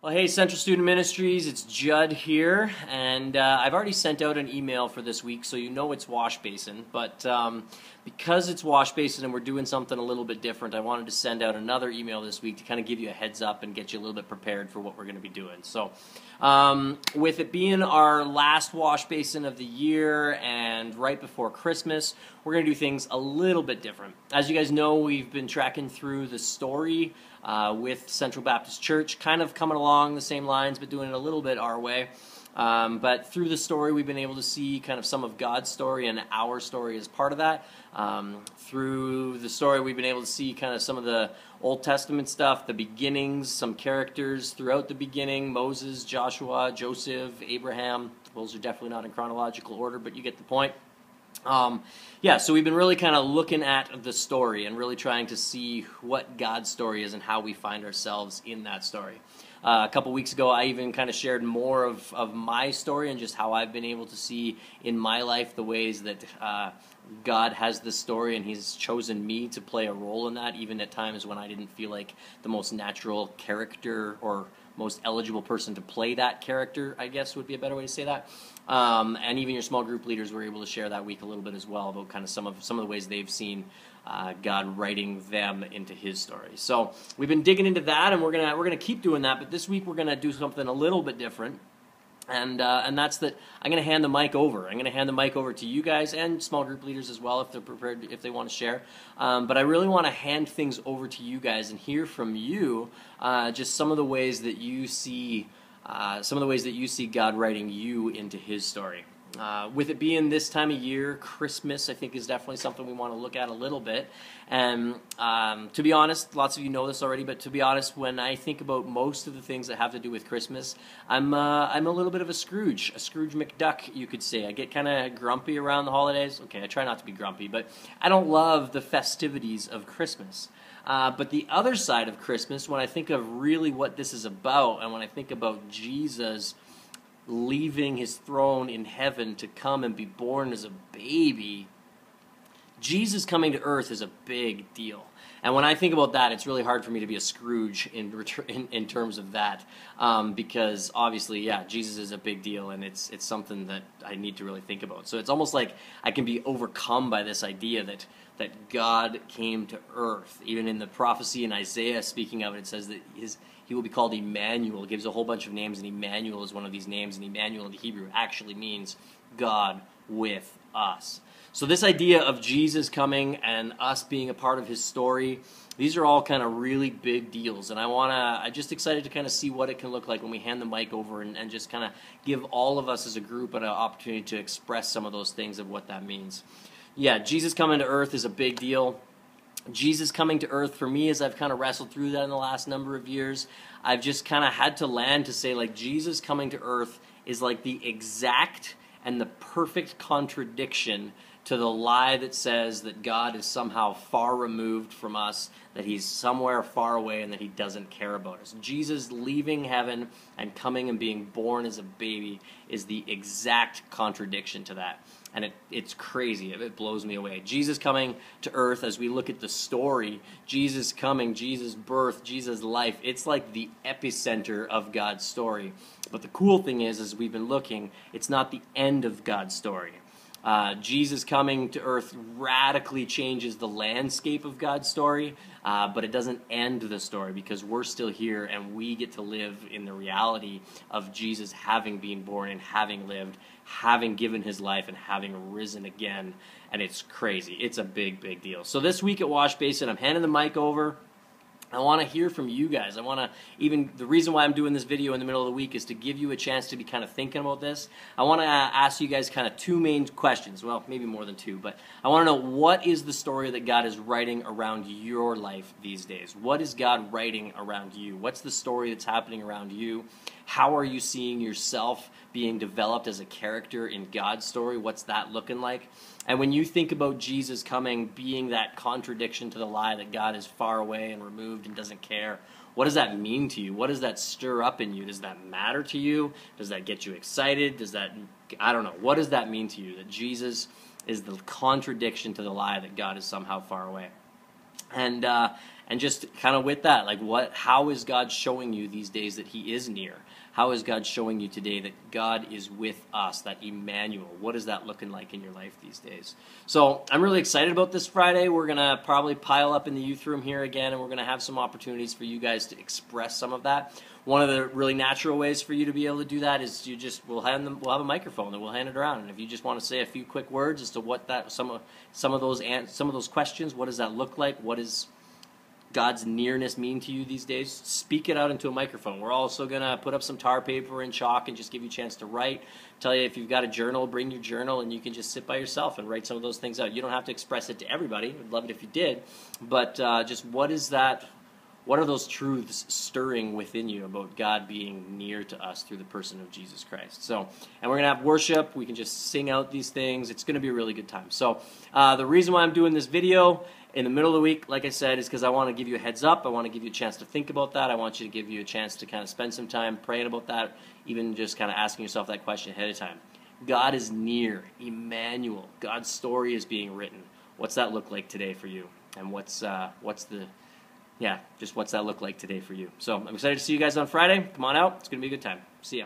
Well, hey, Central Student Ministries, it's Judd here, and I've already sent out an email for this week, so you know it's Washbasin, but because it's Washbasin and we're doing something a little bit different, I wanted to send out another email this week to kind of give you a heads up and get you a little bit prepared for what we're going to be doing. So, with it being our last Washbasin of the year and right before Christmas, we're going to do things a little bit different. As you guys know, we've been tracking through the story with Central Baptist Church, kind of coming along the same lines, but doing it a little bit our way. But through the story, we've been able to see kind of some of God's story and our story as part of that. Through the story, we've been able to see kind of some of the Old Testament stuff, the beginnings, some characters throughout the beginning, Moses, Joshua, Joseph, Abraham. Those are definitely not in chronological order, but you get the point. So we've been really kind of looking at the story and really trying to see what God's story is and how we find ourselves in that story. A couple weeks ago, I even kind of shared more of my story and just how I've been able to see in my life the ways that God has this story, and He's chosen me to play a role in that, even at times when I didn't feel like the most natural character or most eligible person to play that character, I guess would be a better way to say that. And even your small group leaders were able to share that week a little bit as well about kind of some of the ways they've seen God writing them into His story. So we've been digging into that, and we're gonna keep doing that. But this week we're gonna do something a little bit different, and that's that I'm gonna hand the mic over. I'm gonna hand the mic over to you guys and small group leaders as well if they're prepared, if they want to share. But I really want to hand things over to you guys and hear from you just some of the ways that you see. God writing you into His story. With it being this time of year, Christmas, I think, is definitely something we want to look at a little bit. And to be honest, lots of you know this already, but to be honest, when I think about most of the things that have to do with Christmas, I'm a little bit of a Scrooge McDuck, you could say. I get kind of grumpy around the holidays. Okay, I try not to be grumpy, but I don't love the festivities of Christmas. But the other side of Christmas, when I think of really what this is about, and when I think about Jesus leaving His throne in heaven to come and be born as a baby, Jesus coming to earth is a big deal. And when I think about that, it's really hard for me to be a Scrooge in terms of that, because obviously, yeah, Jesus is a big deal, and it's something that I need to really think about. So it's almost like I can be overcome by this idea that God came to earth. Even in the prophecy in Isaiah, speaking of it, it says that He will be called Emmanuel. It gives a whole bunch of names, and Emmanuel is one of these names, and Emmanuel in the Hebrew actually means God with us. So this idea of Jesus coming and us being a part of His story, these are all kind of really big deals, and I'm just excited to kind of see what it can look like when we hand the mic over and just kind of give all of us as a group an opportunity to express some of those things of what that means. Yeah, Jesus coming to earth is a big deal. Jesus coming to earth, for me, as I've kind of wrestled through that in the last number of years, I've just kind of had to land to say, like, Jesus coming to earth is like the exact and the perfect contradiction to the lie that says that God is somehow far removed from us, that He's somewhere far away, and that He doesn't care about us. Jesus leaving heaven and coming and being born as a baby is the exact contradiction to that. And it's crazy. It blows me away. Jesus coming to earth, as we look at the story, Jesus coming, Jesus' birth, Jesus' life, it's like the epicenter of God's story. But the cool thing is, as we've been looking, it's not the end of God's story. Jesus coming to earth radically changes the landscape of God's story, but it doesn't end the story, because we're still here and we get to live in the reality of Jesus having been born and having lived, having given His life, and having risen again. And it's crazy. It's a big, big deal. So this week at Washbasin, I'm handing the mic over. I want to hear from you guys. The reason why I'm doing this video in the middle of the week is to give you a chance to be kind of thinking about this. I want to ask you guys kind of two main questions. Well, maybe more than two, but I want to know, what is the story that God is writing around your life these days? What is God writing around you? What's the story that's happening around you? How are you seeing yourself being developed as a character in God's story? What's that looking like? And when you think about Jesus coming, being that contradiction to the lie that God is far away and removed and doesn't care, what does that mean to you? What does that stir up in you? Does that matter to you? Does that get you excited? I don't know. What does that mean to you, that Jesus is the contradiction to the lie that God is somehow far away? And And just kind of with that, like how is God showing you these days that He is near? How is God showing you today that God is with us, that Emmanuel? What is that looking like in your life these days? So I'm really excited about this Friday. We're going to probably pile up in the youth room here again, and we're going to have some opportunities for you guys to express some of that. One of the really natural ways for you to be able to do that is we'll have a microphone and we'll hand it around, and if you just want to say a few quick words as to what that some of those questions, what does that look like? What is God's nearness mean to you these days? Speak it out into a microphone. We're also going to put up some tar paper and chalk and just give you a chance to write. Tell you if you've got a journal, bring your journal, and you can just sit by yourself and write some of those things out. You don't have to express it to everybody. I'd love it if you did. But just what is that? What are those truths stirring within you about God being near to us through the person of Jesus Christ? So, and we're going to have worship. We can just sing out these things. It's going to be a really good time. So the reason why I'm doing this video in the middle of the week, like I said, is because I want to give you a heads up. I want to give you a chance to think about that. I want you to give you a chance to kind of spend some time praying about that, even just kind of asking yourself that question ahead of time. God is near, Emmanuel. God's story is being written. What's that look like today for you? And what's that look like today for you? So I'm excited to see you guys on Friday. Come on out. It's going to be a good time. See ya.